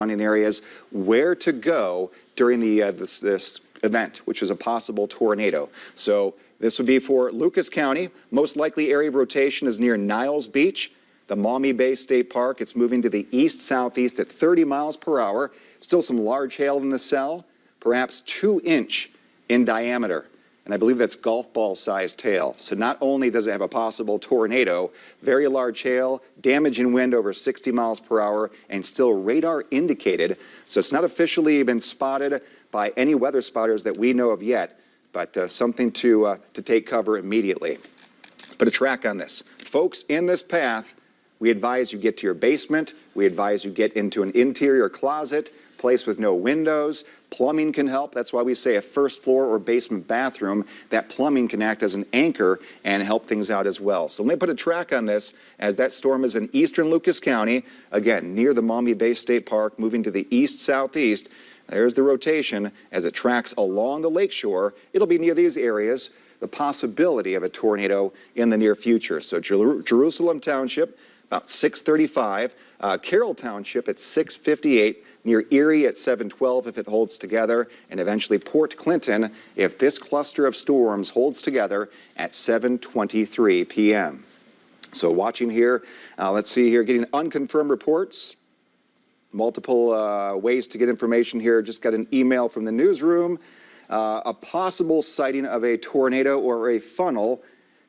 surrounding areas where to go during this event, which is a possible tornado. So this would be for Lucas County. Most likely area of rotation is near Niles Beach, the Maumee Bay State Park. It's moving to the east-southeast at 30 miles per hour. Still some large hail in the cell, perhaps 2-inch in diameter. And I believe that's golf ball sized hail. So not only does it have a possible tornado, very large hail, damaging wind over 60 miles per hour, and still radar indicated. So it's not officially been spotted by any weather spotters that we know of yet, but something to take cover immediately. Put a track on this. Folks, in this path, we advise you get to your basement. We advise you get into an interior closet, place with no windows. Plumbing can help. That's why we say a first floor or basement bathroom. That plumbing can act as an anchor and help things out as well. So let me put a track on this as that storm is in eastern Lucas County, again, near the Maumee Bay State Park, moving to the east-southeast. There's the rotation as it tracks along the lakeshore. It'll be near these areas, the possibility of a tornado in the near future. So Jerusalem Township, about 6:35. Carroll Township at 6:58. Near Erie at 7:12 if it holds together, and eventually Port Clinton if this cluster of storms holds together at 7:23 p.m. So watching here, let's see here, getting unconfirmed reports. Multiple ways to get information here. Just got an email from the newsroom. A possible sighting of a tornado or a funnel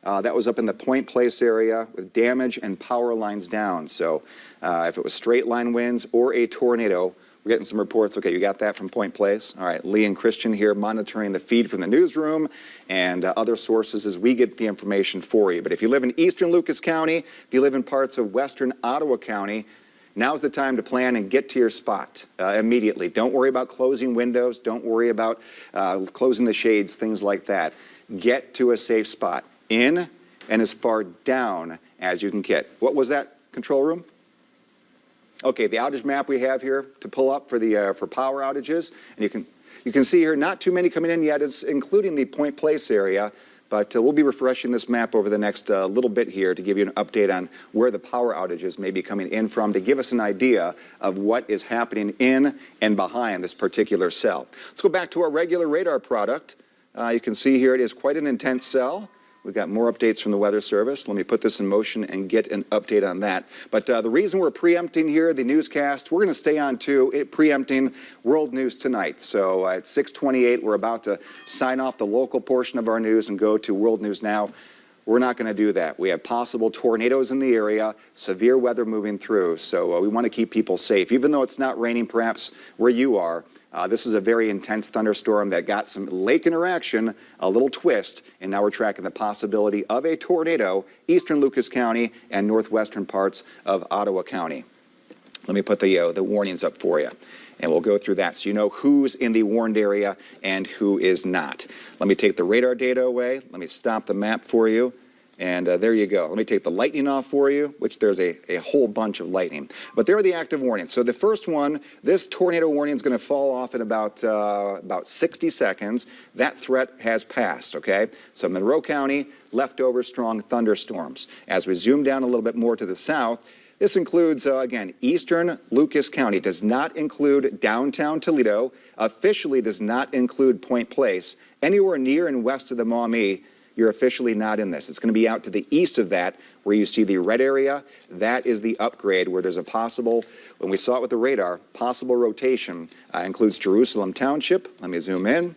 that was up in the Point Place area with damage and power lines down. So if it was straight line winds or a tornado, we're getting some reports. Okay, you got that from Point Place. All right, Lee and Christian here monitoring the feed from the newsroom and other sources as we get the information for you. But if you live in eastern Lucas County, if you live in parts of western Ottawa County, now's the time to plan and get to your spot immediately. Don't worry about closing windows. Don't worry about closing the shades, things like that. Get to a safe spot, in and as far down as you can get. What was that, control room? Okay, the outage map we have here to pull up for the for power outages, and you can see here not too many coming in yet, it's including the Point Place area, but we'll be refreshing this map over the next little bit here to give you an update on where the power outages may be coming in from to give us an idea of what is happening in and behind this particular cell. Let's go back to our regular radar product. You can see here it is quite an intense cell. We've got more updates from the Weather Service. Let me put this in motion and get an update on that. But the reason we're preempting here, the newscast, we're going to stay on to preempting world news tonight. So at 6:28, we're about to sign off the local portion of our news and go to world news now. We're not going to do that. We have possible tornadoes in the area, severe weather moving through. So we want to keep people safe. Even though it's not raining perhaps where you are, this is a very intense thunderstorm that got some lake interaction, a little twist, and now we're tracking the possibility of a tornado, eastern Lucas County and northwestern parts of Ottawa County. Let me put the warnings up for you, and we'll go through that so you know who's in the warned area and who is not. Let me take the radar data away. Let me stop the map for you. And there you go. Let me take the lightning off for you, which there's a whole bunch of lightning. But there are the active warnings. So the first one, this tornado warning is going to fall off in about 60 seconds. That threat has passed, okay? So Monroe County, leftover strong thunderstorms. As we zoom down a little bit more to the south, this includes, again, eastern Lucas County. Does not include downtown Toledo. Officially does not include Point Place. Anywhere near and west of the Maumee, you're officially not in this. It's going to be out to the east of that where you see the red area. That is the upgrade where there's a possible, when we saw it with the radar, possible rotation. Includes Jerusalem Township. Let me zoom in.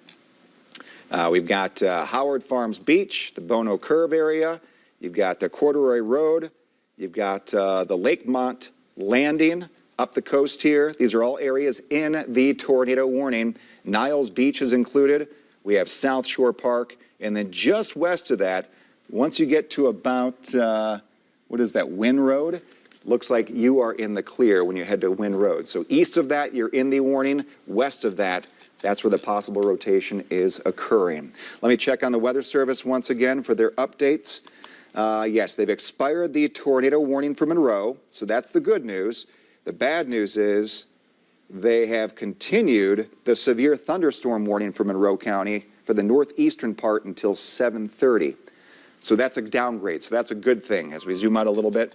We've got Howard Farms Beach, the Bono Curve area. You've got Corduroy Road. You've got the Lakemont Landing up the coast here. These are all areas in the tornado warning. Niles Beach is included. We have South Shore Park. And then just west of that, once you get to about, what is that, Wynn Road? Looks like you are in the clear when you head to Wynn Road. So east of that, you're in the warning. West of that, that's where the possible rotation is occurring. Let me check on the Weather Service once again for their updates. Yes, they've expired the tornado warning for Monroe, so that's the good news. The bad news is they have continued the severe thunderstorm warning for Monroe County for the northeastern part until 7:30. So that's a downgrade. So that's a good thing as we zoom out a little bit.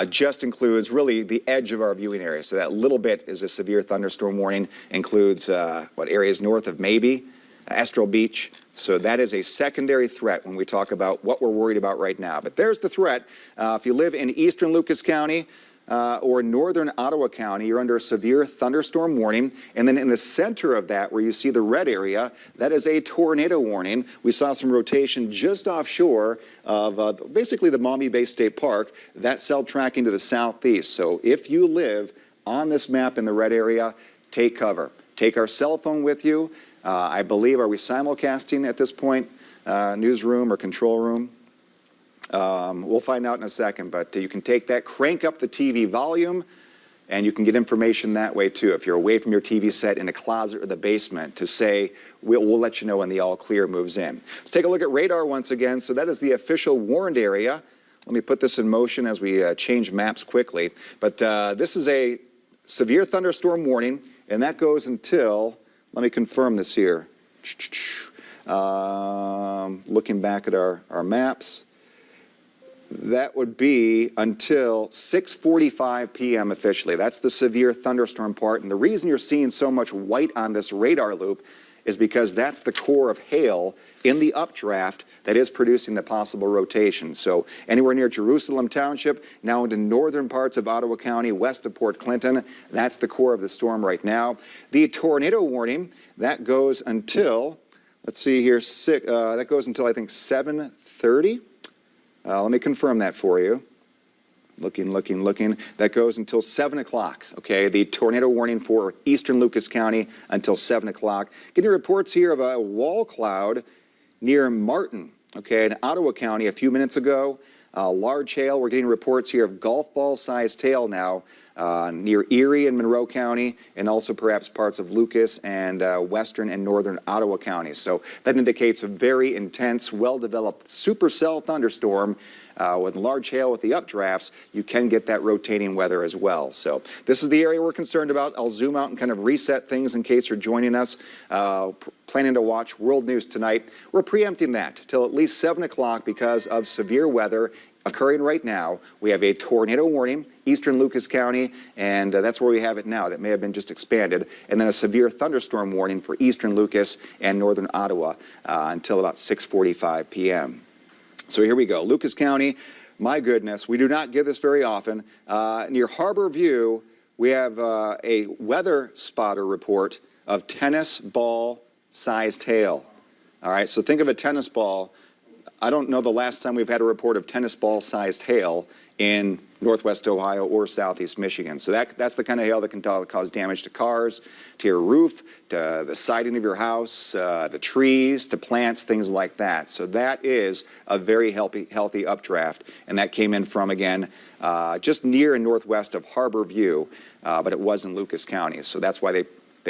just includes really the edge of our viewing area. So that little bit is a severe thunderstorm warning, includes areas north of maybe Estral Beach. So that is a secondary threat when we talk about what we're worried about right now. But there's the threat. If you live in eastern Lucas County, or northern Ottawa County, you're under a severe thunderstorm warning. And then in the center of that, where you see the red area, that is a tornado warning. We saw some rotation just offshore of basically the Maumee Bay State Park. That cell tracking to the southeast. So if you live on this map in the red area, take cover. Take our cell phone with you. I believe, are we simulcasting at this point? Newsroom or control room? We'll find out in a second, but you can take that, crank up the TV volume, and you can get information that way too. If you're away from your TV set in a closet or the basement, to say, we'll let you know when the all clear moves in. Let's take a look at radar once again. So that is the official warned area. Let me put this in motion as we change maps quickly. But this is a severe thunderstorm warning, and that goes until, let me confirm this here. Looking back at our maps. That would be until 6:45 p.m. officially. That's the severe thunderstorm part. And the reason you're seeing so much white on this radar loop is because that's the core of hail in the updraft that is producing the possible rotation. So anywhere near Jerusalem Township, now into northern parts of Ottawa County, west of Port Clinton, that's the core of the storm right now. The tornado warning, that goes until, let's see here, that goes until I think 7:30. Let me confirm that for you. Looking. That goes until 7 o'clock, okay? The tornado warning for eastern Lucas County until 7 o'clock. Getting reports here of a wall cloud near Martin, okay, in Ottawa County a few minutes ago. Large hail. We're getting reports here of golf ball-sized hail now near Erie and Monroe County, and also perhaps parts of Lucas and western and northern Ottawa counties. So that indicates a very intense, well-developed supercell thunderstorm. With large hail with the updrafts, you can get that rotating weather as well. So this is the area we're concerned about. I'll zoom out and kind of reset things in case you're joining us. Planning to watch World News tonight. We're preempting that till at least 7 o'clock because of severe weather occurring right now. We have a tornado warning, eastern Lucas County, and that's where we have it now. That may have been just expanded. And then a severe thunderstorm warning for eastern Lucas and northern Ottawa until about 6:45 p.m. So here we go. Lucas County, my goodness, we do not get this very often. Near Harbor View, we have a weather spotter report of tennis ball-sized hail. All right, so think of a tennis ball. I don't know the last time we've had a report of tennis ball-sized hail in northwest Ohio or southeast Michigan. So that's the kind of hail that can cause damage to cars, to your roof, to the siding of your house, the trees, to plants, things like that. So that is a very healthy updraft, and that came in from, again, just near and northwest of Harbor View, but it was in Lucas County. So that's why they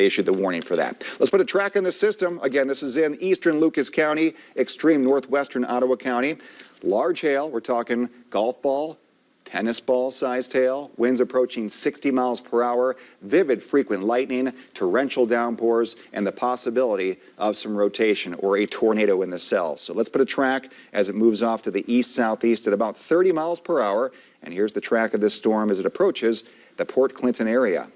issued the warning for that. Let's put a track in the system. Again, this is in eastern Lucas County, extreme northwestern Ottawa County. Large hail, we're talking golf ball, tennis ball-sized hail, winds approaching 60 miles per hour, vivid frequent lightning, torrential downpours, and the possibility of some rotation or a tornado in the cell. So let's put a track as it moves off to the east-southeast at about 30 miles per hour. And here's the track of this storm as it approaches the Port Clinton area.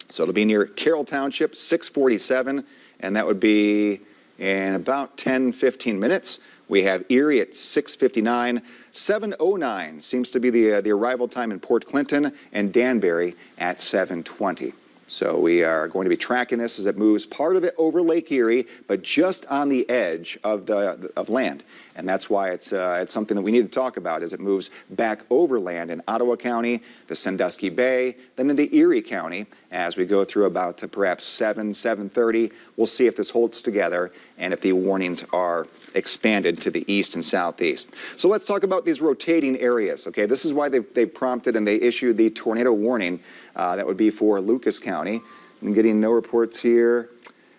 So it'll be near Carroll Township, 6:47, and that would be in about 10-15 minutes. We have Erie at 6:59. 7:09 seems to be the arrival time in Port Clinton, and Danbury at 7:20. So we are going to be tracking this as it moves, part of it over Lake Erie, but just on the edge of land. And that's why it's something that we need to talk about as it moves back overland in Ottawa County, the Sandusky Bay, then into Erie County as we go through about to perhaps 7:30. We'll see if this holds together and if the warnings are expanded to the east and southeast. So let's talk about these rotating areas, okay? This is why they prompted and they issued the tornado warning. That would be for Lucas County. I'm getting no reports here.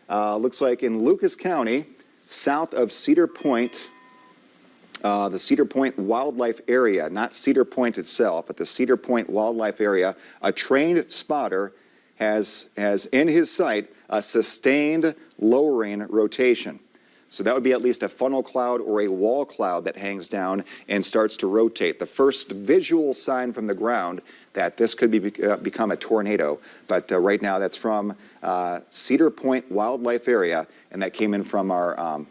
Looks like in Lucas County, south of Cedar Point, the Cedar Point Wildlife Area, not Cedar Point itself, but the Cedar Point Wildlife Area, a trained spotter has in his sight a sustained lowering rotation. So that would be at least a funnel cloud or a wall cloud that hangs down and starts to rotate. The first visual sign from the ground that this could become a tornado. But right now that's from Cedar Point Wildlife Area, and that came in from our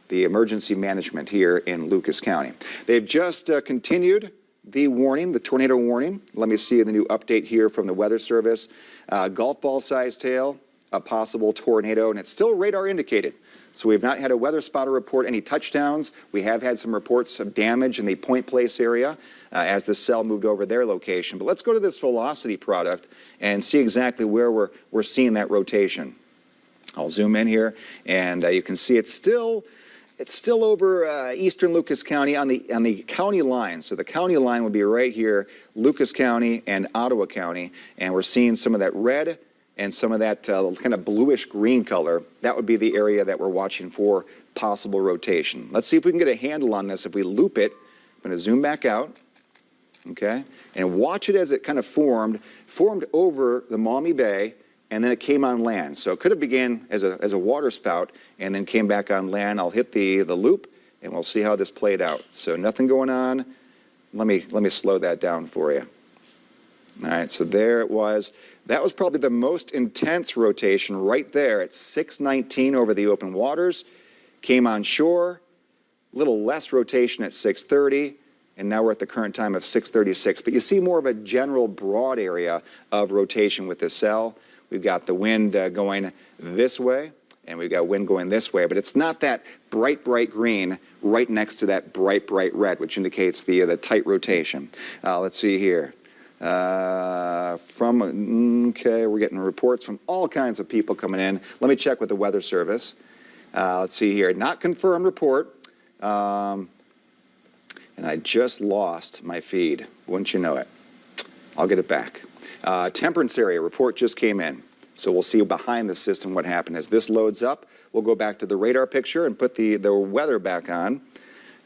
the emergency management here in Lucas County. They've just continued the warning, the tornado warning. Let me see the new update here from the Weather Service. Golf ball size tail, a possible tornado, and it's still radar indicated. So we've not had a weather spotter report any touchdowns. We have had some reports of damage in the Point Place area as the cell moved over their location. But let's go to this velocity product and see exactly where we're seeing that rotation. I'll zoom in here, and you can see it's still over eastern Lucas County on the county line. So the county line would be right here, Lucas County and Ottawa County, and we're seeing some of that red and some of that kind of bluish green color. That would be the area that we're watching for possible rotation. Let's see if we can get a handle on this. If we loop it, I'm going to zoom back out, okay, and watch it as it kind of formed over the Maumee Bay, and then it came on land. So it could have began as a water spout and then came back on land. I'll hit the loop, and we'll see how this played out. So nothing going on. Let me slow that down for you. All right, so there it was. That was probably the most intense rotation right there at 6:19 over the open waters. Came on shore, a little less rotation at 6:30, and now we're at the current time of 6:36. But you see more of a general broad area of rotation with this cell. We've got the wind going this way, and we've got wind going this way, but it's not that bright green right next to that bright red, which indicates the tight rotation. Let's see here. We're getting reports from all kinds of people coming in. Let me check with the Weather Service. Let's see here. Not confirmed report. And I just lost my feed. Wouldn't you know it? I'll get it back. Temperance area report just came in. So we'll see behind the system what happened. As this loads up, we'll go back to the radar picture and put the weather back on.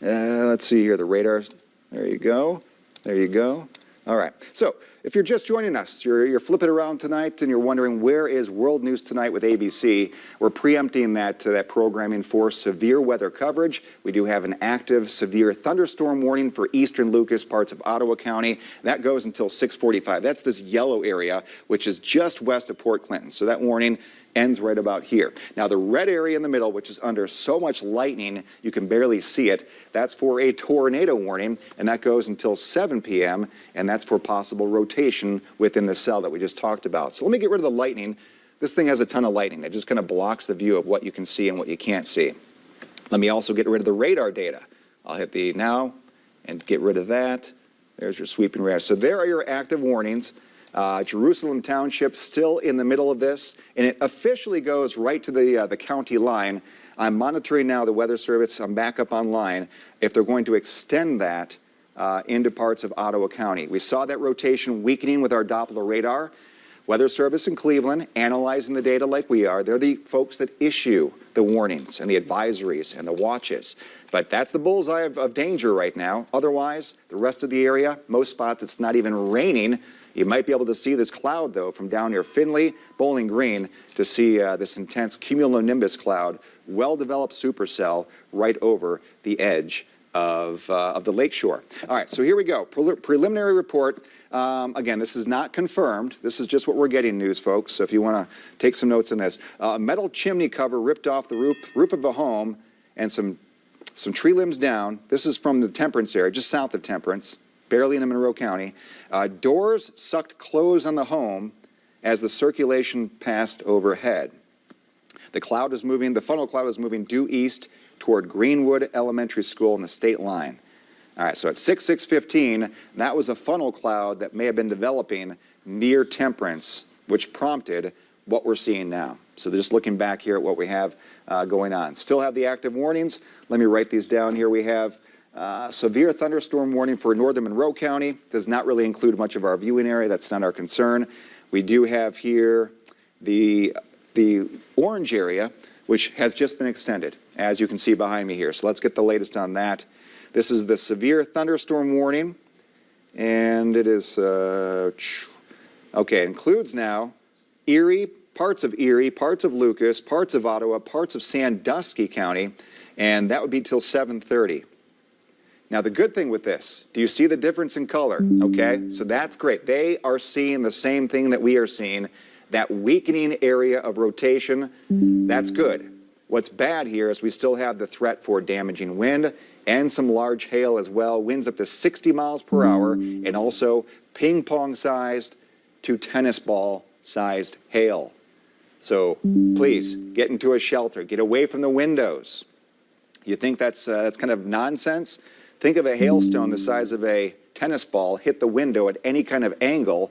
Let's see here, the radar. There you go. There you go. All right. So if you're just joining us, you're flipping around tonight and you're wondering where is World News Tonight with ABC, we're preempting that programming for severe weather coverage. We do have an active severe thunderstorm warning for eastern Lucas, parts of Ottawa County. That goes until 6:45. That's this yellow area, which is just west of Port Clinton. So that warning ends right about here. Now the red area in the middle, which is under so much lightning you can barely see it, that's for a tornado warning, and that goes until 7 p.m., and that's for possible rotation within the cell that we just talked about. So let me get rid of the lightning. This thing has a ton of lightning. It just kind of blocks the view of what you can see and what you can't see. Let me also get rid of the radar data. I'll hit the now and get rid of that. There's your sweeping radar. So there are your active warnings. Jerusalem Township still in the middle of this, and it officially goes right to the county line. I'm monitoring now the Weather Service. I'm back up online if they're going to extend that into parts of Ottawa County. We saw that rotation weakening with our Doppler radar. Weather Service in Cleveland, analyzing the data like we are, they're the folks that issue the warnings and the advisories and the watches. But that's the bullseye of danger right now. Otherwise, the rest of the area, most spots it's not even raining. You might be able to see this cloud, though, from down near Findlay, Bowling Green, to see this intense cumulonimbus cloud, well-developed supercell right over the edge of the lakeshore. All right, so here we go. Preliminary report. Again, this is not confirmed. This is just what we're getting, news folks. So if you want to take some notes on this. A metal chimney cover ripped off the roof of a home and some tree limbs down. This is from the Temperance area, just south of Temperance, barely in Monroe County. Doors sucked close on the home as the circulation passed overhead. The cloud is moving, the funnel cloud is moving due east toward Greenwood Elementary School and the state line. All right, so at 6:15, that was a funnel cloud that may have been developing near Temperance, which prompted what we're seeing now. So just looking back here at what we have going on. Still have the active warnings. Let me write these down here. We have severe thunderstorm warning for northern Monroe County. Does not really include much of our viewing area. That's not our concern. We do have here the orange area, which has just been extended, as you can see behind me here. So let's get the latest on that. This is the severe thunderstorm warning, and it is, okay, it includes now Erie, parts of Erie, parts of Lucas, parts of Ottawa, parts of Sandusky County, and that would be till 7:30. Now, the good thing with this, do you see the difference in color? Okay, so that's great. They are seeing the same thing that we are seeing, that weakening area of rotation. That's good. What's bad here is we still have the threat for damaging wind and some large hail as well, winds up to 60 miles per hour, and also ping pong sized to tennis ball sized hail. So please get into a shelter, get away from the windows. You think that's kind of nonsense? Think of a hailstone the size of a tennis ball hit the window at any kind of angle.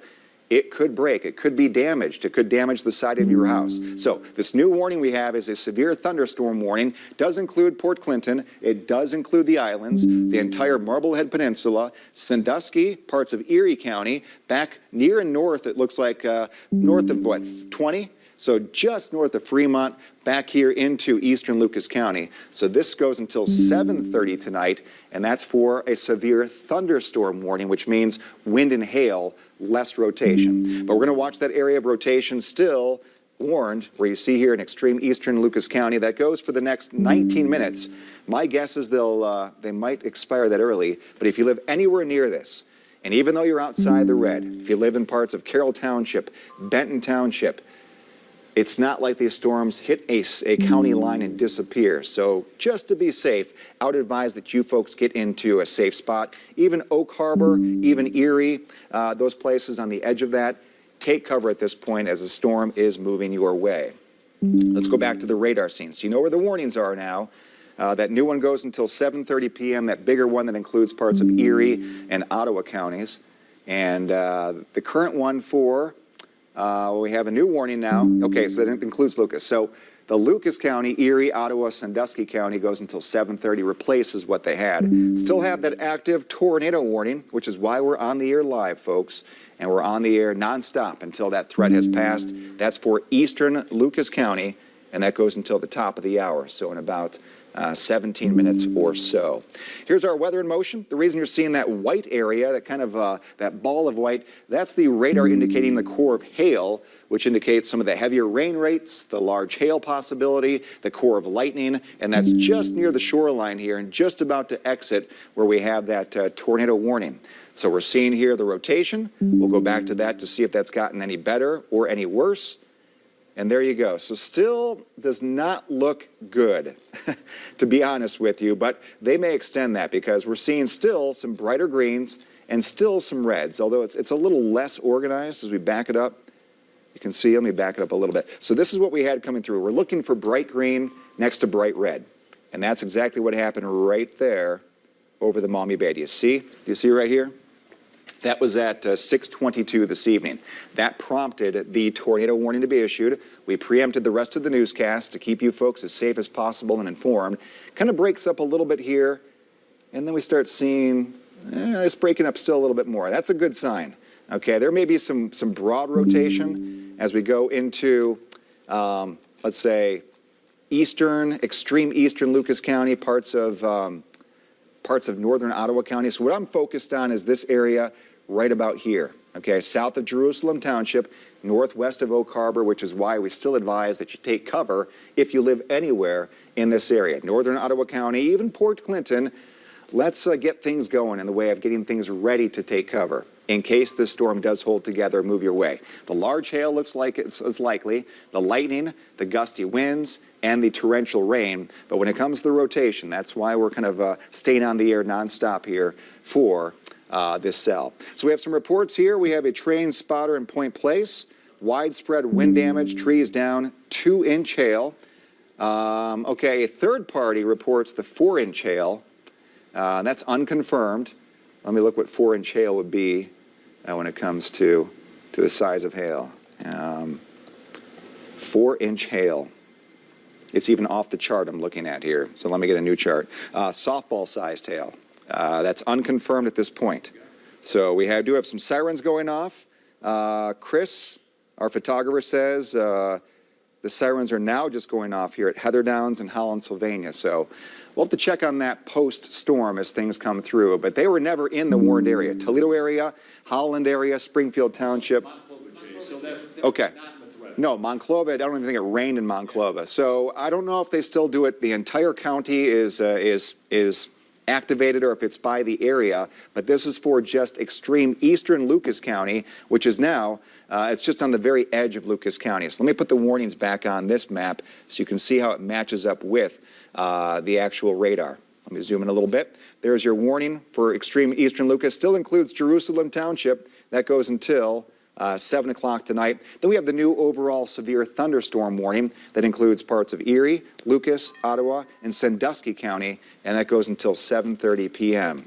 It could break, it could be damaged, it could damage the side of your house. So this new warning we have is a severe thunderstorm warning. Does include Port Clinton, it does include the islands, the entire Marblehead Peninsula, Sandusky, parts of Erie County, back near and north, it looks like north of what, 20? So just north of Fremont, back here into eastern Lucas County. So this goes until 7:30 tonight, and that's for a severe thunderstorm warning, which means wind and hail, less rotation. But we're going to watch that area of rotation still warned, where you see here in extreme eastern Lucas County. That goes for the next 19 minutes. My guess is they might expire that early, but if you live anywhere near this, and even though you're outside the red, if you live in parts of Carroll Township, Benton Township, it's not like these storms hit a county line and disappear. So just to be safe, I would advise that you folks get into a safe spot. Even Oak Harbor, even Erie, those places on the edge of that, take cover at this point as the storm is moving your way. Let's go back to the radar scene. So you know where the warnings are now. That new one goes until 7:30 p.m., that bigger one that includes parts of Erie and Ottawa counties. And the current one for... we have a new warning now. Okay, so that includes Lucas. So the Lucas County, Erie, Ottawa, Sandusky County goes until 7:30, replaces what they had. Still have that active tornado warning, which is why we're on the air live, folks. And we're on the air nonstop until that threat has passed. That's for eastern Lucas County, and that goes until the top of the hour, so in about 17 minutes or so. Here's our weather in motion. The reason you're seeing that white area, that kind of that ball of white, that's the radar indicating the core of hail, which indicates some of the heavier rain rates, the large hail possibility, the core of lightning, and that's just near the shoreline here and just about to exit where we have that tornado warning. So we're seeing here the rotation. We'll go back to that to see if that's gotten any better or any worse. And there you go. So still does not look good, to be honest with you, but they may extend that because we're seeing still some brighter greens and still some reds, although it's a little less organized as we back it up. You can see, let me back it up a little bit. So this is what we had coming through. We're looking for bright green next to bright red. And that's exactly what happened right there over the Maumee Bay. Do you see? Do you see right here? That was at 6:22 this evening. That prompted the tornado warning to be issued. We preempted the rest of the newscast to keep you folks as safe as possible and informed. Kind of breaks up a little bit here, and then we start seeing it's breaking up still a little bit more. That's a good sign. Okay, there may be some broad rotation as we go into, let's say, extreme eastern Lucas County, parts of northern Ottawa County. So what I'm focused on is this area right about here, okay, south of Jerusalem Township, northwest of Oak Harbor, which is why we still advise that you take cover if you live anywhere in this area. Northern Ottawa County, even Port Clinton, let's get things going in the way of getting things ready to take cover in case this storm does hold together and move your way. The large hail looks like it's likely, the lightning, the gusty winds, and the torrential rain. But when it comes to the rotation, that's why we're kind of staying on the air nonstop here for this cell. So we have some reports here. We have a train spotter in Point Place, widespread wind damage, trees down, 2-inch hail. Okay, a third party reports the 4-inch hail. That's unconfirmed. Let me look what 4-inch hail would be when it comes to the size of hail. 4-inch hail. It's even off the chart I'm looking at here. So let me get a new chart. Softball-sized hail. That's unconfirmed at this point. So we do have some sirens going off. Chris, our photographer, says the sirens are now just going off here at Heather Downs and Holland, Sylvania. So we'll have to check on that post-storm as things come through. But they were never in the warned area. Toledo area, Holland area, Springfield Township. Okay. No, Monclova, I don't even think it rained in Monclova. So I don't know if they still do it. The entire county is activated or if it's by the area, but this is for just extreme eastern Lucas County, which is now, it's just on the very edge of Lucas County. So let me put the warnings back on this map so you can see how it matches up with the actual radar. Let me zoom in a little bit. There's your warning for extreme eastern Lucas. Still includes Jerusalem Township. That goes until 7 o'clock tonight. Then we have the new overall severe thunderstorm warning that includes parts of Erie, Lucas, Ottawa, and Sandusky County, and that goes until 7:30 p.m.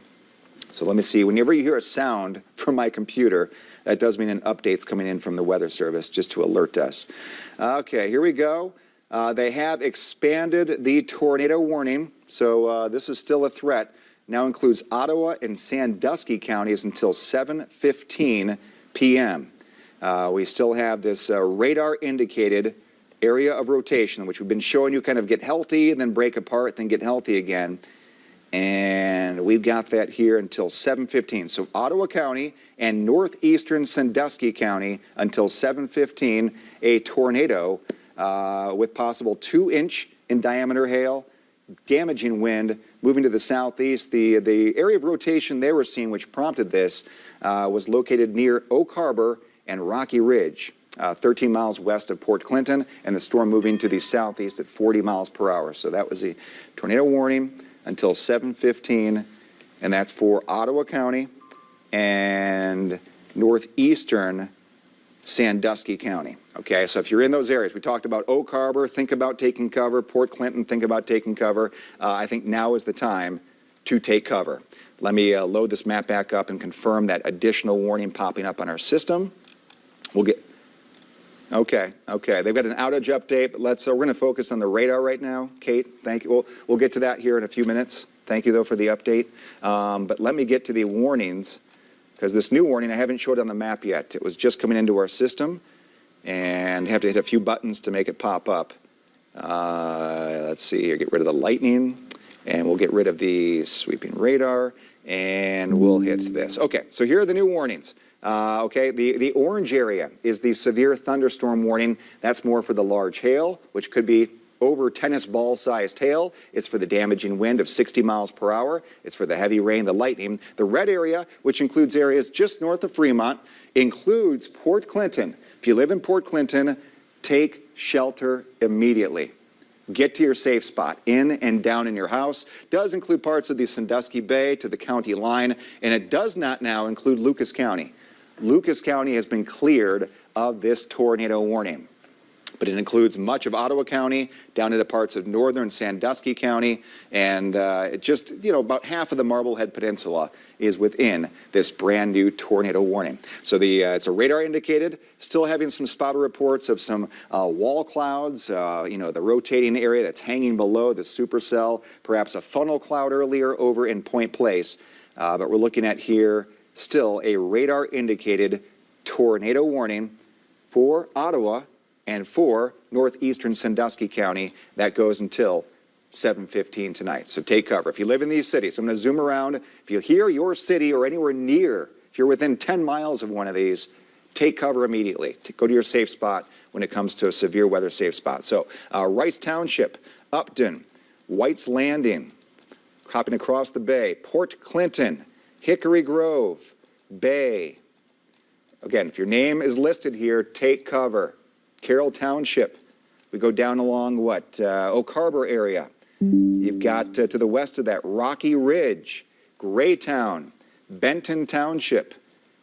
So let me see. Whenever you hear a sound from my computer, that does mean an update's coming in from the Weather Service just to alert us. Okay, here we go. They have expanded the tornado warning, so this is still a threat. Now includes Ottawa and Sandusky counties until 7:15 p.m. We still have this radar-indicated area of rotation, which we've been showing you kind of get healthy and then break apart, then get healthy again. And we've got that here until 7:15. So Ottawa County and northeastern Sandusky County until 7:15, a tornado with possible 2-inch in diameter hail, damaging wind, moving to the southeast. The area of rotation they were seeing, which prompted this, was located near Oak Harbor and Rocky Ridge, 13 miles west of Port Clinton, and the storm moving to the southeast at 40 miles per hour. So that was the tornado warning until 7:15, and that's for Ottawa County and northeastern Sandusky County. Okay, so if you're in those areas, we talked about Oak Harbor, think about taking cover. Port Clinton, think about taking cover. I think now is the time to take cover. Let me load this map back up and confirm that additional warning popping up on our system. We'll get, okay. They've got an outage update, but we're going to focus on the radar right now. Kate, thank you. We'll get to that here in a few minutes. Thank you, though, for the update. But let me get to the warnings, because this new warning I haven't showed on the map yet. It was just coming into our system, and have to hit a few buttons to make it pop up. Let's see here, get rid of the lightning, and we'll get rid of the sweeping radar, and we'll hit this. Okay, so here are the new warnings. Okay, the orange area is the severe thunderstorm warning. That's more for the large hail, which could be over tennis ball sized hail. It's for the damaging wind of 60 miles per hour. It's for the heavy rain, the lightning. The red area, which includes areas just north of Fremont, includes Port Clinton. If you live in Port Clinton, take shelter immediately. Get to your safe spot, in and down in your house. Does include parts of the Sandusky Bay to the county line, and it does not now include Lucas County. Lucas County has been cleared of this tornado warning, but it includes much of Ottawa County, down into parts of northern Sandusky County, and about half of the Marblehead Peninsula is within this brand new tornado warning. So it's a radar indicated, still having some spotter reports of some wall clouds, the rotating area that's hanging below the supercell, perhaps a funnel cloud earlier over in Point Place, but we're looking at here still a radar indicated tornado warning for Ottawa and for northeastern Sandusky County. That goes until 7:15 tonight. So take cover. If you live in these cities, I'm going to zoom around. If you hear your city or anywhere near, if you're within 10 miles of one of these, take cover immediately. Go to your safe spot when it comes to a severe weather safe spot. So Rice Township, Upton, White's Landing, hopping across the bay, Port Clinton, Hickory Grove, Bay. Again, if your name is listed here, take cover. Carroll Township. We go down along Oak Harbor area. You've got to the west of that, Rocky Ridge, Graytown, Benton Township,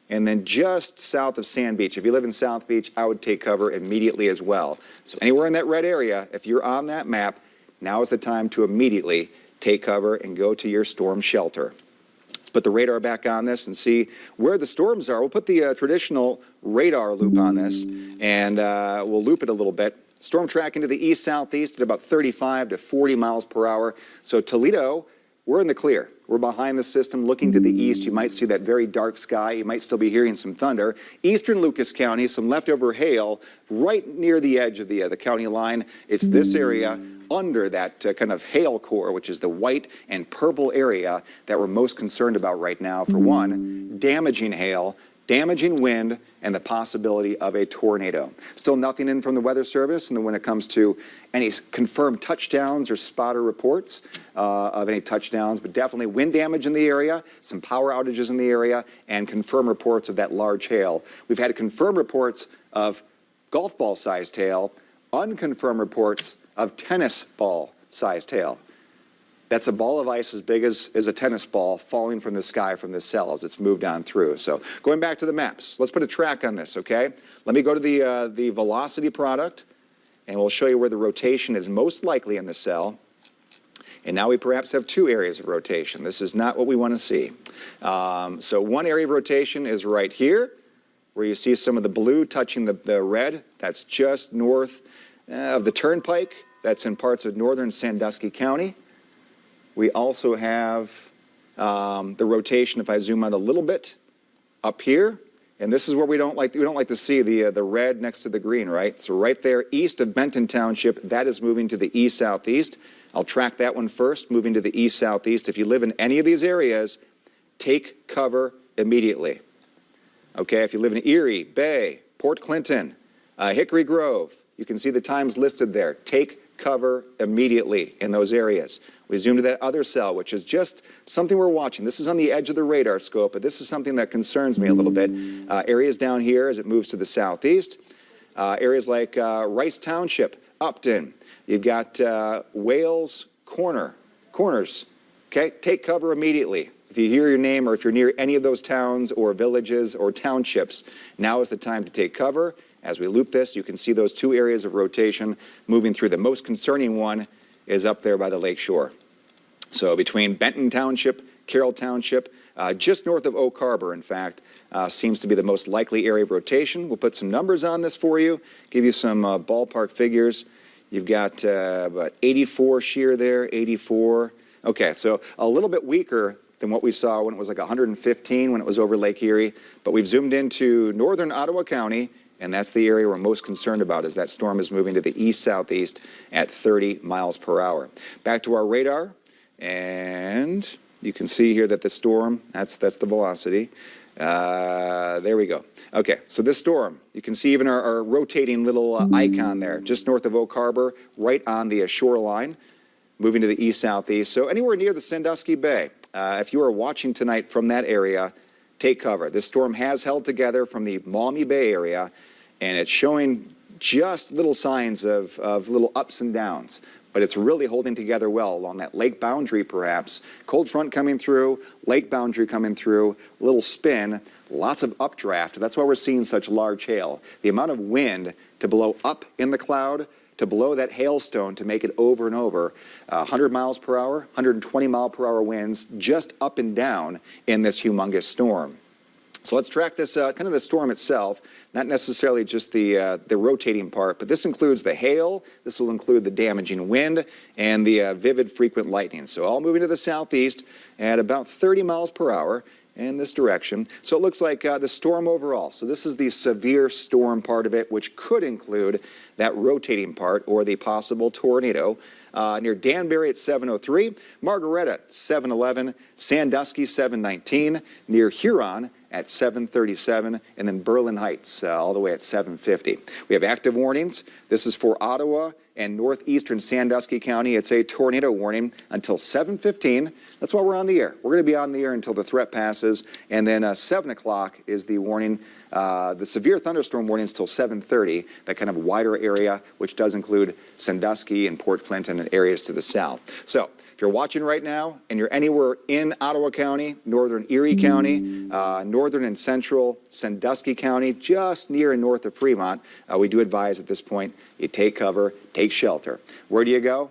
and then just south of Sand Beach. If you live in South Beach, I would take cover immediately as well. So anywhere in that red area, if you're on that map, now is the time to immediately take cover and go to your storm shelter. Let's put the radar back on this and see where the storms are. We'll put the traditional radar loop on this, and we'll loop it a little bit. Storm tracking to the east-southeast at about 35 to 40 miles per hour. So Toledo, we're in the clear. We're behind the system looking to the east. You might see that very dark sky. You might still be hearing some thunder. Eastern Lucas County, some leftover hail right near the edge of the county line. It's this area under that kind of hail core, which is the white and purple area that we're most concerned about right now. For one, damaging hail, damaging wind, and the possibility of a tornado. Still nothing in from the Weather Service, and then when it comes to any confirmed touchdowns or spotter reports of any touchdowns, but definitely wind damage in the area, some power outages in the area, and confirmed reports of that large hail. We've had confirmed reports of golf ball sized hail, unconfirmed reports of tennis ball sized hail. That's a ball of ice as big as a tennis ball falling from the sky from this cell as it's moved on through. So going back to the maps, let's put a track on this, okay? Let me go to the velocity product, and we'll show you where the rotation is most likely in the cell. And now we perhaps have two areas of rotation. This is not what we want to see. So one area of rotation is right here, where you see some of the blue touching the red. That's just north of the turnpike. That's in parts of northern Sandusky County. We also have the rotation, if I zoom out a little bit, up here. And this is where we don't like to see the red next to the green, right? So right there, east of Benton Township, that is moving to the east-southeast. I'll track that one first, moving to the east-southeast. If you live in any of these areas, take cover immediately. Okay, if you live in Erie, Bay, Port Clinton, Hickory Grove, you can see the times listed there. Take cover immediately in those areas. We zoom to that other cell, which is just something we're watching. This is on the edge of the radar scope, but this is something that concerns me a little bit. Areas down here as it moves to the southeast. Areas like Rice Township, Upton. You've got Wales Corners. Okay, take cover immediately. If you hear your name or if you're near any of those towns or villages or townships, now is the time to take cover. As we loop this, you can see those two areas of rotation moving through. The most concerning one is up there by the lake shore. So between Benton Township, Carroll Township, just north of Oak Harbor, in fact, seems to be the most likely area of rotation. We'll put some numbers on this for you, give you some ballpark figures. You've got about 84 shear there, 84. Okay, so a little bit weaker than what we saw when it was like 115 when it was over Lake Erie. But we've zoomed into northern Ottawa County, and that's the area we're most concerned about as that storm is moving to the east-southeast at 30 miles per hour. Back to our radar, and you can see here that the storm, that's the velocity. There we go. Okay, so this storm, you can see even our rotating little icon there, just north of Oak Harbor, right on the shoreline, moving to the east-southeast. So anywhere near the Sandusky Bay, if you are watching tonight from that area, take cover. This storm has held together from the Maumee Bay area, and it's showing just little signs of little ups and downs. But it's really holding together well along that lake boundary, perhaps. Cold front coming through, lake boundary coming through, a little spin, lots of updraft. That's why we're seeing such large hail. The amount of wind to blow up in the cloud, to blow that hailstone, to make it over and over, 100 miles per hour, 120 mile per hour winds, just up and down in this humongous storm. So let's track this, kind of the storm itself, not necessarily just the rotating part, but this includes the hail, this will include the damaging wind, and the vivid frequent lightning. So all moving to the southeast at about 30 miles per hour in this direction. So it looks like the storm overall. So this is the severe storm part of it, which could include that rotating part or the possible tornado. Near Danbury at 7:03, Margaretta at 7:11, Sandusky 7:19, near Huron at 7:37, and then Berlin Heights all the way at 7:50. We have active warnings. This is for Ottawa and northeastern Sandusky County. It's a tornado warning until 7:15. That's why we're on the air. We're going to be on the air until the threat passes, and then 7 o'clock is the warning. The severe thunderstorm warnings till 7:30, that kind of wider area, which does include Sandusky and Port Clinton and areas to the south. So if you're watching right now and you're anywhere in Ottawa County, northern Erie County, northern and central Sandusky County, just near and north of Fremont, we do advise at this point you take cover, take shelter. Where do you go?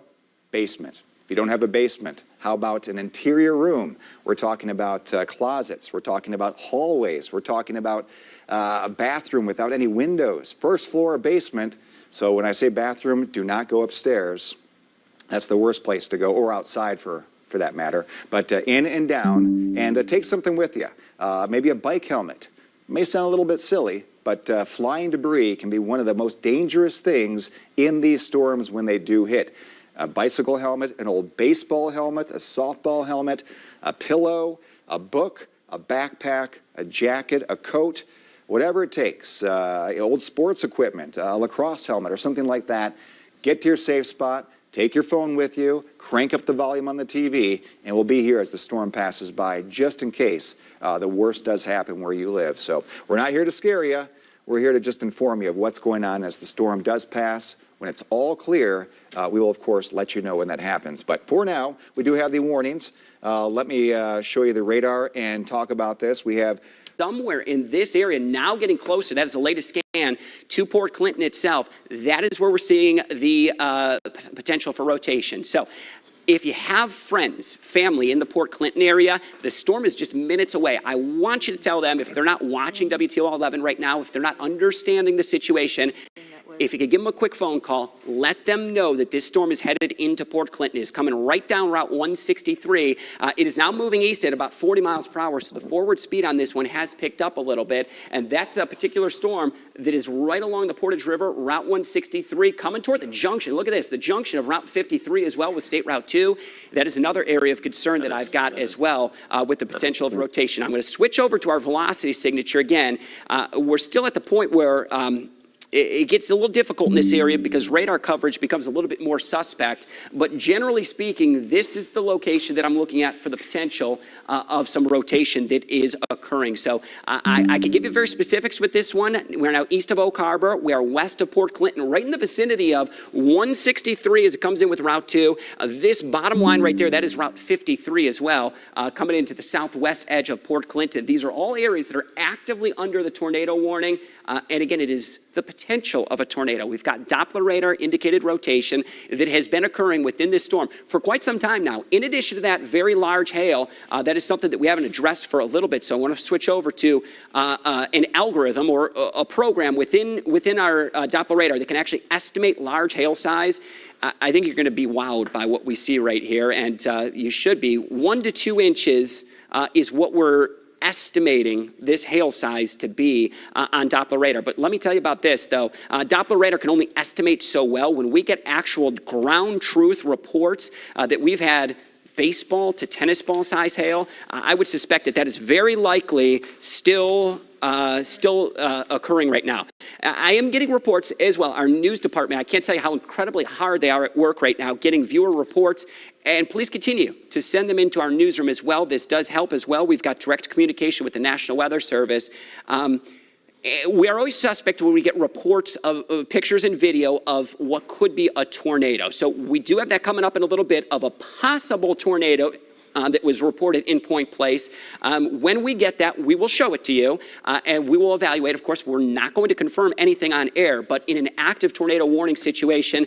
Basement. If you don't have a basement, how about an interior room? We're talking about closets. We're talking about hallways. We're talking about a bathroom without any windows. First floor basement. So when I say bathroom, do not go upstairs. That's the worst place to go, or outside for that matter. But in and down, and take something with you. Maybe a bike helmet. May sound a little bit silly, but flying debris can be one of the most dangerous things in these storms when they do hit. A bicycle helmet, an old baseball helmet, a softball helmet, a pillow, a book, a backpack, a jacket, a coat, whatever it takes, old sports equipment, a lacrosse helmet or something like that. Get to your safe spot, take your phone with you, crank up the volume on the TV, and we'll be here as the storm passes by just in case the worst does happen where you live. So we're not here to scare you. We're here to just inform you of what's going on as the storm does pass. When it's all clear, we will, of course, let you know when that happens. But for now, we do have the warnings. Let me show you the radar and talk about this. We have somewhere in this area now getting closer. That is the latest scan to Port Clinton itself. That is where we're seeing the potential for rotation. So if you have friends, family in the Port Clinton area, the storm is just minutes away. I want you to tell them, if they're not watching WTOL 11 right now, if they're not understanding the situation, if you could give them a quick phone call, let them know that this storm is headed into Port Clinton. It is coming right down Route 163. It is now moving east at about 40 miles per hour, so the forward speed on this one has picked up a little bit. And that particular storm that is right along the Portage River, Route 163, coming toward the junction. Look at this, the junction of Route 53 as well with State Route 2. That is another area of concern that I've got as well with the potential of rotation. I'm going to switch over to our velocity signature again. We're still at the point where it gets a little difficult in this area because radar coverage becomes a little bit more suspect. But generally speaking, this is the location that I'm looking at for the potential of some rotation that is occurring. So I can give you very specifics with this one. We're now east of Oak Harbor. We are west of Port Clinton, right in the vicinity of 163 as it comes in with Route 2. This bottom line right there, that is Route 53 as well, coming into the southwest edge of Port Clinton. These are all areas that are actively under the tornado warning. And again, it is the potential of a tornado. We've got Doppler radar indicated rotation that has been occurring within this storm for quite some time now. In addition to that very large hail, that is something that we haven't addressed for a little bit. So I want to switch over to an algorithm or a program within our Doppler radar that can actually estimate large hail size. I think you're going to be wowed by what we see right here, and you should be. 1 to 2 inches is what we're estimating this hail size to be on Doppler radar. But let me tell you about this, though. Doppler radar can only estimate so well. When we get actual ground truth reports that we've had baseball to tennis ball size hail, I would suspect that that is very likely still occurring right now. I am getting reports as well. Our news department, I can't tell you how incredibly hard they are at work right now getting viewer reports. And please continue to send them into our newsroom as well. This does help as well. We've got direct communication with the National Weather Service. We are always suspect when we get reports of pictures and video of what could be a tornado. So we do have that coming up in a little bit of a possible tornado that was reported in Point Place. When we get that, we will show it to you, and we will evaluate. Of course, we're not going to confirm anything on air, but in an active tornado warning situation,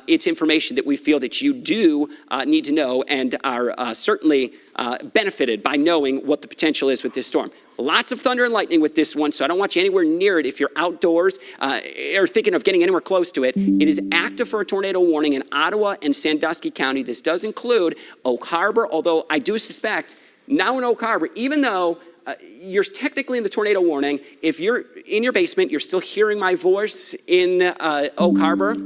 it's information that we feel that you do need to know and are certainly benefited by knowing what the potential is with this storm. Lots of thunder and lightning with this one, so I don't want you anywhere near it if you're outdoors or thinking of getting anywhere close to it. It is active for a tornado warning in Ottawa and Sandusky County. This does include Oak Harbor, although I do suspect now in Oak Harbor, even though you're technically in the tornado warning, if you're in your basement, you're still hearing my voice in Oak Harbor.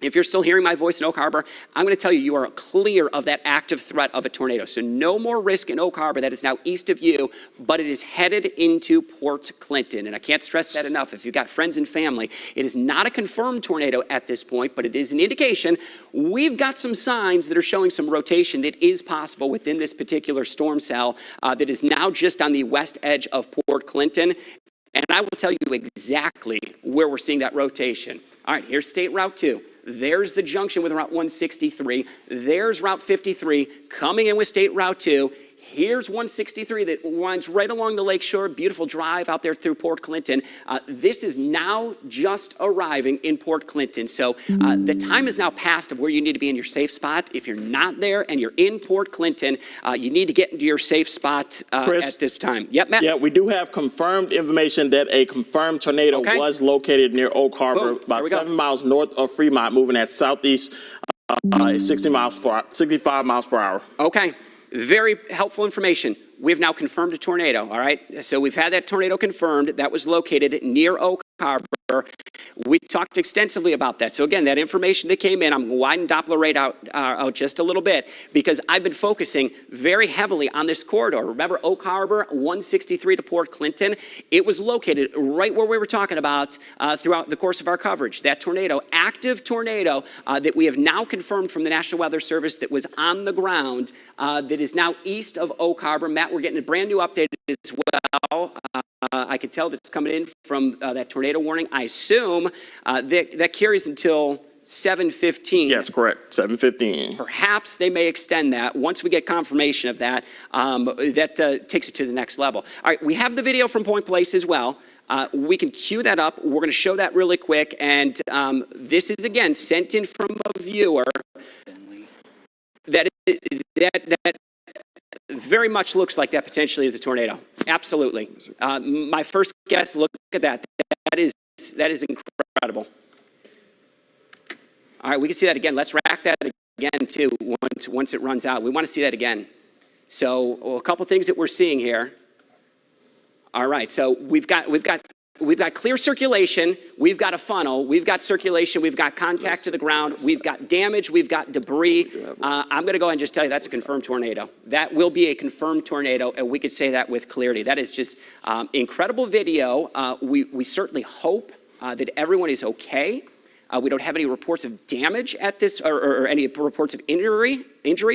If you're still hearing my voice in Oak Harbor, I'm going to tell you, you are clear of that active threat of a tornado. So no more risk in Oak Harbor. That is now east of you, but it is headed into Port Clinton. And I can't stress that enough. If you've got friends and family, it is not a confirmed tornado at this point, but it is an indication. We've got some signs that are showing some rotation that is possible within this particular storm cell that is now just on the west edge of Port Clinton. And I will tell you exactly where we're seeing that rotation. All right, here's State Route 2. There's the junction with Route 163. There's Route 53 coming in with State Route 2. Here's 163 that winds right along the lakeshore. Beautiful drive out there through Port Clinton. This is now just arriving in Port Clinton. So the time is now past of where you need to be in your safe spot. If you're not there and you're in Port Clinton, you need to get into your safe spot at this time. Yep, Matt? Yeah, we do have confirmed information that a confirmed tornado was located near Oak Harbor, about 7 miles north of Fremont, moving at southeast 65 miles per hour. Okay. Very helpful information. We've now confirmed a tornado, all right? So we've had that tornado confirmed. That was located near Oak Harbor. corridor. We talked extensively about that. So again, that information that came in, I'm widening Doppler radar out just a little bit because I've been focusing very heavily on this corridor. Remember Oak Harbor, 163 to Port Clinton? It was located right where we were talking about throughout the course of our coverage. That tornado, active tornado that we have now confirmed from the National Weather Service that was on the ground that is now east of Oak Harbor. Matt, we're getting a brand new update as well. I can tell that's coming in from that tornado warning. I assume that carries until 7:15. Yes, correct, 7:15. Perhaps they may extend that once we get confirmation of that. That takes it to the next level. All right, we have the video from Point Place as well. We can cue that up. We're going to show that really quick. And this is, again, sent in from a viewer that very much looks like that potentially is a tornado. Absolutely. My first guess, look at that. That is incredible. All right, we can see that again. Let's rack that again, too, once it runs out. We want to see that again. So a couple things that we're seeing here. All right, so we've got clear circulation, we've got a funnel, we've got circulation, we've got contact to the ground, we've got damage, we've got debris. I'm going to go ahead and just tell you that's a confirmed tornado. That will be a confirmed tornado, and we could say that with clarity. That is just incredible video. We certainly hope that everyone is okay. We don't have any reports of damage at this, or any reports of injuries.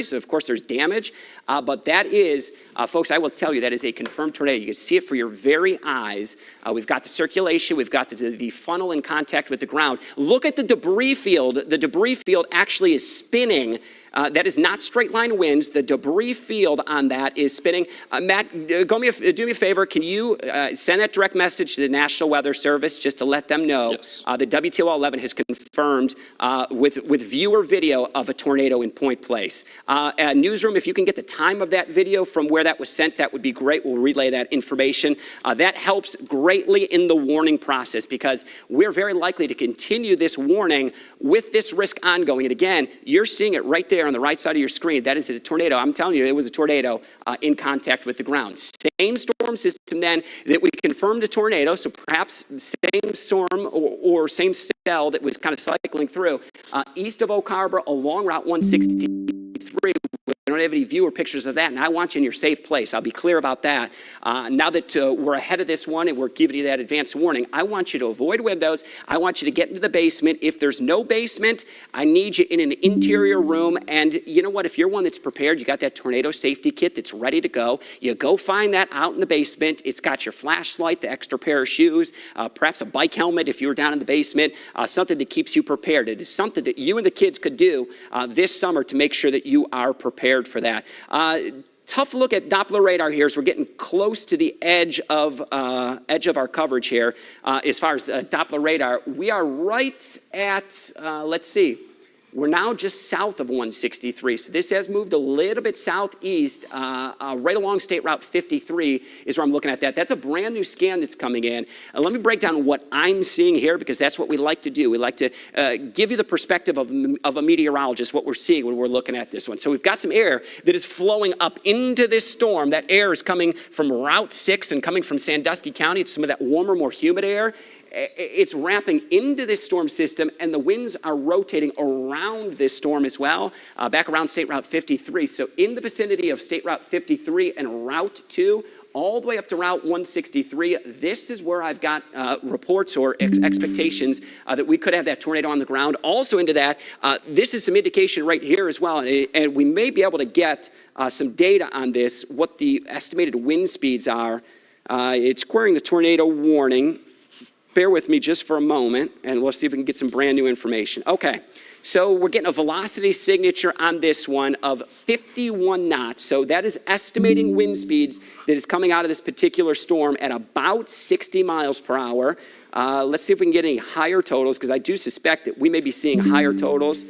So of course, there's damage. But that is, folks, I will tell you, that is a confirmed tornado. You can see it for your very eyes. We've got the circulation. We've got the funnel in contact with the ground. Look at the debris field. The debris field actually is spinning. That is not straight line winds. The debris field on that is spinning. Matt, do me a favor. Can you send that direct message to the National Weather Service just to let them know that WTOL 11 has confirmed with viewer video of a tornado in Point Place. Newsroom, if you can get the time of that video from where that was sent, that would be great. We'll relay that information. That helps greatly in the warning process because we're very likely to continue this warning with this risk ongoing. And again, you're seeing it right there on the right side of your screen. That is a tornado. I'm telling you, it was a tornado in contact with the ground. Same storm system then that we confirmed a tornado, so perhaps same storm or same cell that was kind of cycling through east of Oak Harbor along Route 163. We don't have any viewer pictures of that, and I want you in your safe place. I'll be clear about that. Now that we're ahead of this one and we're giving you that advance warning, I want you to avoid windows. I want you to get into the basement. If there's no basement, I need you in an interior room. And you know what? If you're one that's prepared, you got that tornado safety kit that's ready to go. You go find that out in the basement. It's got your flashlight, the extra pair of shoes, perhaps a bike helmet if you were down in the basement, something that keeps you prepared. It is something that you and the kids could do this summer to make sure that you are prepared for that. Tough look at Doppler radar here as we're getting close to the edge of our coverage here. As far as Doppler radar, we are right at, let's see, we're now just south of 163. So this has moved a little bit southeast, right along State Route 53 is where I'm looking at that. That's a brand new scan that's coming in. Let me break down what I'm seeing here because that's what we like to do. We like to give you the perspective of a meteorologist, what we're seeing when we're looking at this one. So we've got some air that is flowing up into this storm. That air is coming from Route 6 and coming from Sandusky County. It's some of that warmer, more humid air. It's ramping into this storm system, and the winds are rotating around this storm as well, back around State Route 53. So in the vicinity of State Route 53 and Route 2, all the way up to Route 163, this is where I've got reports or expectations that we could have that tornado on the ground. Also into that, this is some indication right here as well, and we may be able to get some data on this, what the estimated wind speeds are. It's querying the tornado warning. Bear with me just for a moment, and we'll see if we can get some brand new information. Okay, so we're getting a velocity signature on this one of 51 knots. So that is estimating wind speeds that is coming out of this particular storm at about 60 miles per hour. Let's see if we can get any higher totals, because I do suspect that we may be seeing higher totals.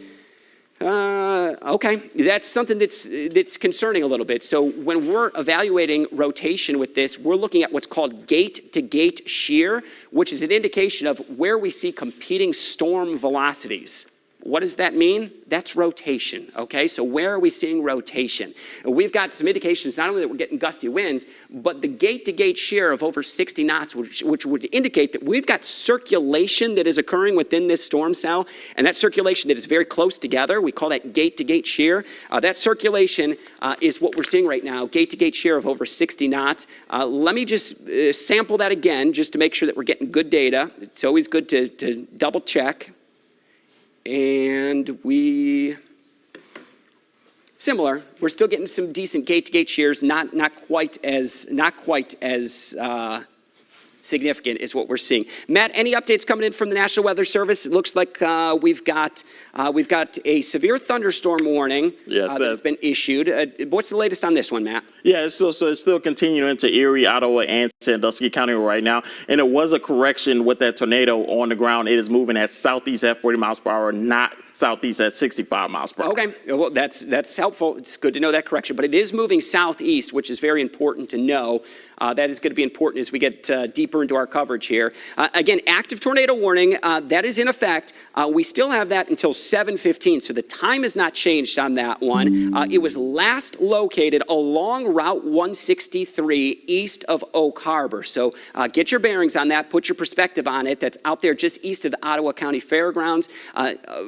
Okay, that's something that's concerning a little bit. So when we're evaluating rotation with this, we're looking at what's called gate-to-gate shear, which is an indication of where we see competing storm velocities. What does that mean? That's rotation, okay? So where are we seeing rotation? We've got some indications not only that we're getting gusty winds, but the gate-to-gate shear of over 60 knots, which would indicate that we've got circulation that is occurring within this storm cell, and that circulation that is very close together, we call that gate-to-gate shear. That circulation is what we're seeing right now, gate-to-gate shear of over 60 knots. Let me just sample that again, just to make sure that we're getting good data. It's always good to double check. And similar, we're still getting some decent gate-to-gate shears, not quite as significant is what we're seeing. Matt, any updates coming in from the National Weather Service? It looks like we've got a severe thunderstorm warning that has been issued. What's the latest on this one, Matt? Yeah, so it's still continuing into Erie, Ottawa, and Sandusky County right now. And it was a correction with that tornado on the ground. It is moving at southeast at 40 miles per hour, not southeast at 65 miles per hour. Okay, well, that's helpful. It's good to know that correction. But it is moving southeast, which is very important to know. That is going to be important as we get deeper into our coverage here. Again, active tornado warning, that is in effect. We still have that until 7:15, so the time has not changed on that one. It was last located along Route 163 east of Oak Harbor. So get your bearings on that, put your perspective on it. That's out there just east of the Ottawa County Fairgrounds.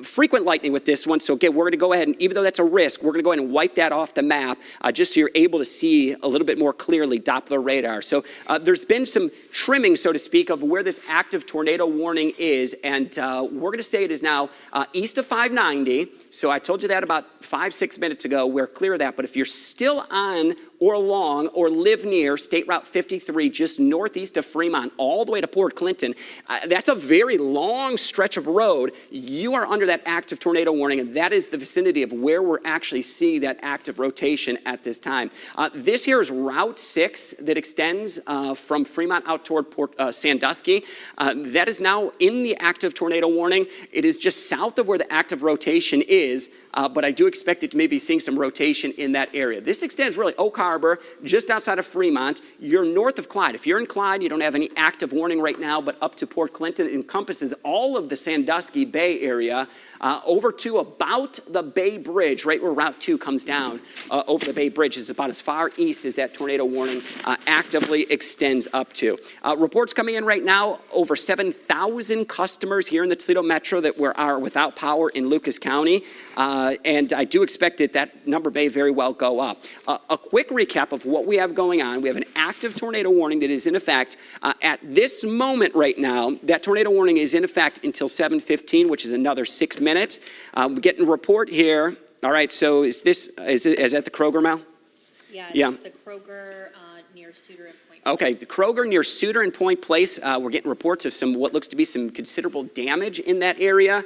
Frequent lightning with this one, so again, we're going to go ahead and, even though that's a risk, we're going to go ahead and wipe that off the map just so you're able to see a little bit more clearly Doppler radar. So there's been some trimming, so to speak, of where this active tornado warning is, and we're going to say it is now east of 590. So I told you that about 5-6 minutes ago. We're clear of that, but if you're still on or along or live near State Route 53, just northeast of Fremont, all the way to Port Clinton, that's a very long stretch of road. You are under that active tornado warning, and that is the vicinity of where we're actually seeing that active rotation at this time. This here is Route 6 that extends from Fremont out toward Sandusky. That is now in the active tornado warning. It is just south of where the active rotation is, but I do expect it to maybe seeing some rotation in that area. This extends really Oak Harbor, just outside of Fremont. You're north of Clyde. If you're in Clyde, you don't have any active warning right now, but up to Port Clinton, it encompasses all of the Sandusky Bay area, over to about the Bay Bridge, right where Route 2 comes down over the Bay Bridge, is about as far east as that tornado warning actively extends up to. Reports coming in right now, over 7,000 customers here in the Toledo Metro that are without power in Lucas County, and I do expect that number may very well go up. A quick recap of what we have going on. We have an active tornado warning that is in effect at this moment right now. That tornado warning is in effect until 7:15, which is another 6 minutes. We're getting a report here. All right, so is that the Kroger, Mel? Yeah, it's the Kroger near Suter and Point Place. Okay, the Kroger near Suter and Point Place. We're getting reports of what looks to be some considerable damage in that area.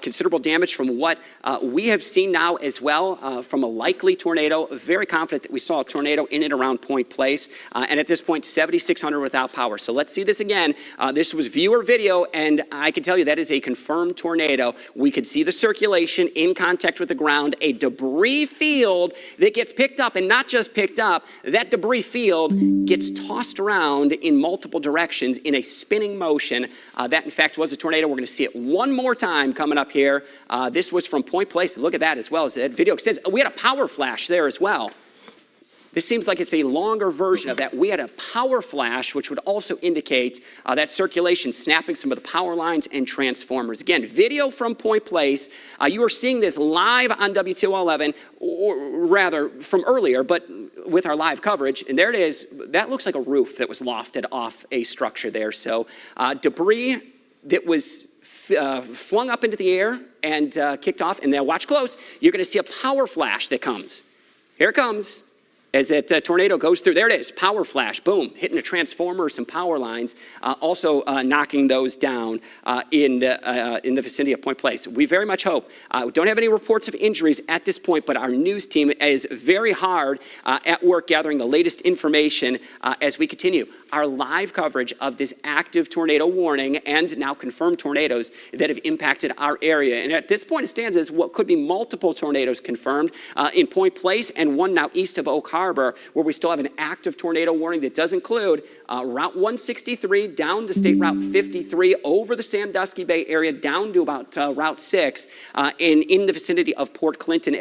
Considerable damage from what we have seen now as well from a likely tornado. Very confident that we saw a tornado in and around Point Place. And at this point, 7,600 without power. So let's see this again. This was viewer video, and I can tell you that is a confirmed tornado. We could see the circulation in contact with the ground, a debris field that gets picked up, and not just picked up, that debris field gets tossed around in multiple directions in a spinning motion. That, in fact, was a tornado. We're going to see it one more time coming up here. This was from Point Place. Look at that as well as that video extends. We had a power flash there as well. This seems like it's a longer version of that. We had a power flash, which would also indicate that circulation snapping some of the power lines and transformers. Again, video from Point Place. You are seeing this live on WTOL 11, or rather from earlier, but with our live coverage. And there it is. That looks like a roof that was lofted off a structure there. So debris that was flung up into the air and kicked off. And now watch close. You're going to see a power flash that comes. Here it comes. As that tornado goes through, there it is, power flash, boom, hitting a transformer, some power lines, also knocking those down in the vicinity of Point Place. We very much hope. We don't have any reports of injuries at this point, but our news team is very hard at work gathering the latest information as we continue our live coverage of this active tornado warning and now confirmed tornadoes that have impacted our area. And at this point, it stands as what could be multiple tornadoes confirmed in Point Place and one now east of Oak Harbor. Harbor, where we still have an active tornado warning that does include Route 163 down to State Route 53 over the Sandusky Bay area down to about Route 6 and in the vicinity of Port Clinton